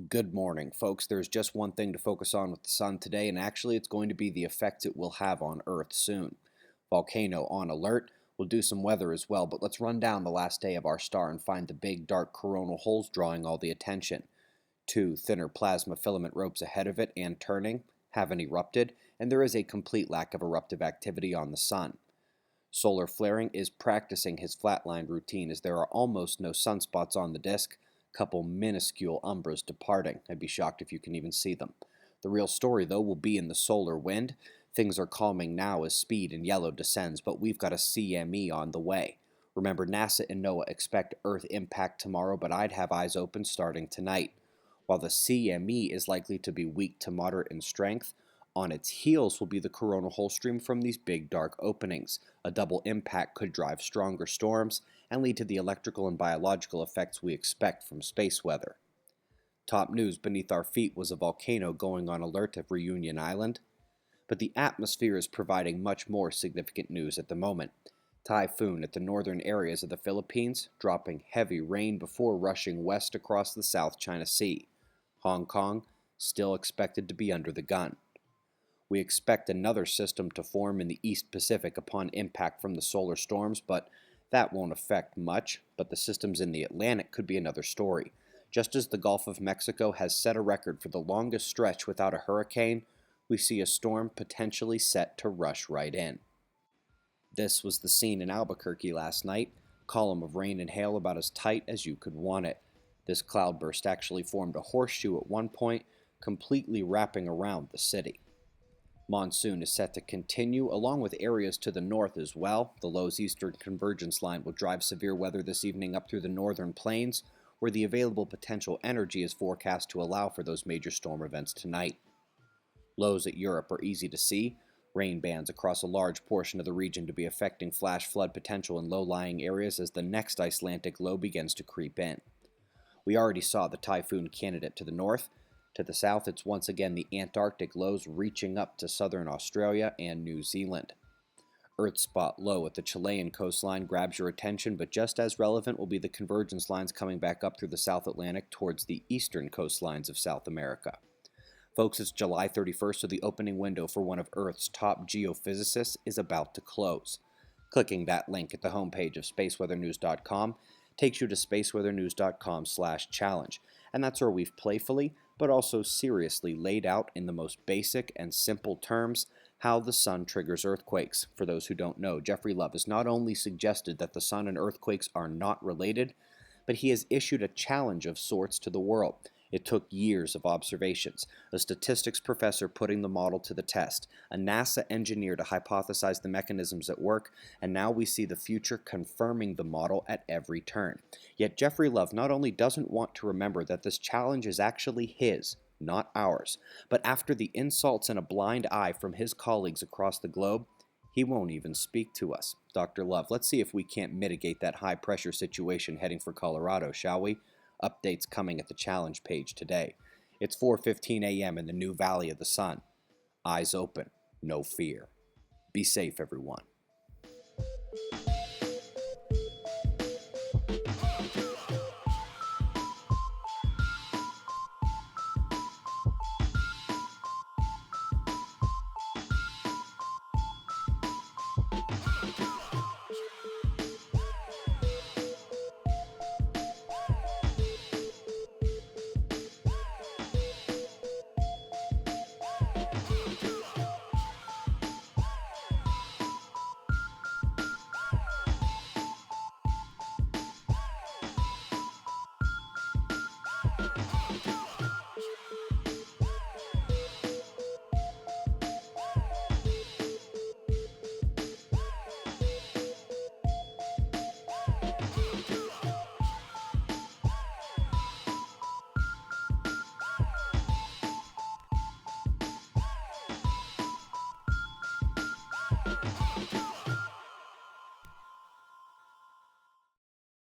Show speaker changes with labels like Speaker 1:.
Speaker 1: Good morning, folks. There's just one thing to focus on with the sun today, and actually, it's going to be the effects it will have on Earth soon. Volcano on alert. We'll do some weather as well, but let's run down the last day of our star and find the big dark coronal holes drawing all the attention. Two thinner plasma filament ropes ahead of it and turning haven't erupted, and there is a complete lack of eruptive activity on the sun. Solar flaring is practicing his flatline routine as there are almost no sunspots on the disk, couple minuscule umbras departing. I'd be shocked if you can even see them. The real story, though, will be in the solar wind. Things are calming now as speed in yellow descends, but we've got a CME on the way. Remember, NASA and NOAA expect Earth impact tomorrow, but I'd have eyes open starting tonight. While the CME is likely to be weak to moderate in strength, on its heels will be the coronal hole stream from these big dark openings. A double impact could drive stronger storms and lead to the electrical and biological effects we expect from space weather. Top news beneath our feet was a volcano going on alert at Reunion Island, but the atmosphere is providing much more significant news at the moment. Typhoon at the northern areas of the Philippines, dropping heavy rain before rushing west across the South China Sea. Hong Kong, still expected to be under the gun. We expect another system to form in the East Pacific upon impact from the solar storms, but that won't affect much. But the systems in the Atlantic could be another story. Just as the Gulf of Mexico has set a record for the longest stretch without a hurricane, we see a storm potentially set to rush right in. This was the scene in Albuquerque last night. Column of rain and hail about as tight as you could want it. This cloudburst actually formed a horseshoe at one point, completely wrapping around the city. Monsoon is set to continue, along with areas to the north as well. The low's eastern convergence line will drive severe weather this evening up through the northern plains, where the available potential energy is forecast to allow for those major storm events tonight. Lows at Europe are easy to see. Rain bands across a large portion of the region to be affecting flash flood potential in low-lying areas as the next Icelandic low begins to creep in. We already saw the typhoon candidate to the north. To the south, it's once again the Antarctic lows reaching up to southern Australia and New Zealand. Earth spot low at the Chilean coastline grabs your attention, but just as relevant will be the convergence lines coming back up through the South Atlantic towards the eastern coastlines of South America. Folks, it's July 31st, so the opening window for one of Earth's top geophysicists is about to close. Clicking that link at the homepage of spaceweathernews.com takes you to spaceweathernews.com/challenge, and that's where we've playfully, but also seriously laid out in the most basic and simple terms how the sun triggers earthquakes. For those who don't know, Jeffrey Love has not only suggested that the sun and earthquakes are not related, but he has issued a challenge of sorts to the world. It took years of observations, a statistics professor putting the model to the test, a NASA engineer to hypothesize the mechanisms at work, and now we see the future confirming the model at every turn. Yet Jeffrey Love not only doesn't want to remember that this challenge is actually his, not ours, but after the insults and a blind eye from his colleagues across the globe, he won't even speak to us. Dr. Love, let's see if we can't mitigate that high-pressure situation heading for Colorado, shall we? Updates coming at the challenge page today. It's 4:15 a.m. in the new Valley of the Sun. Eyes open, no fear. Be safe, everyone.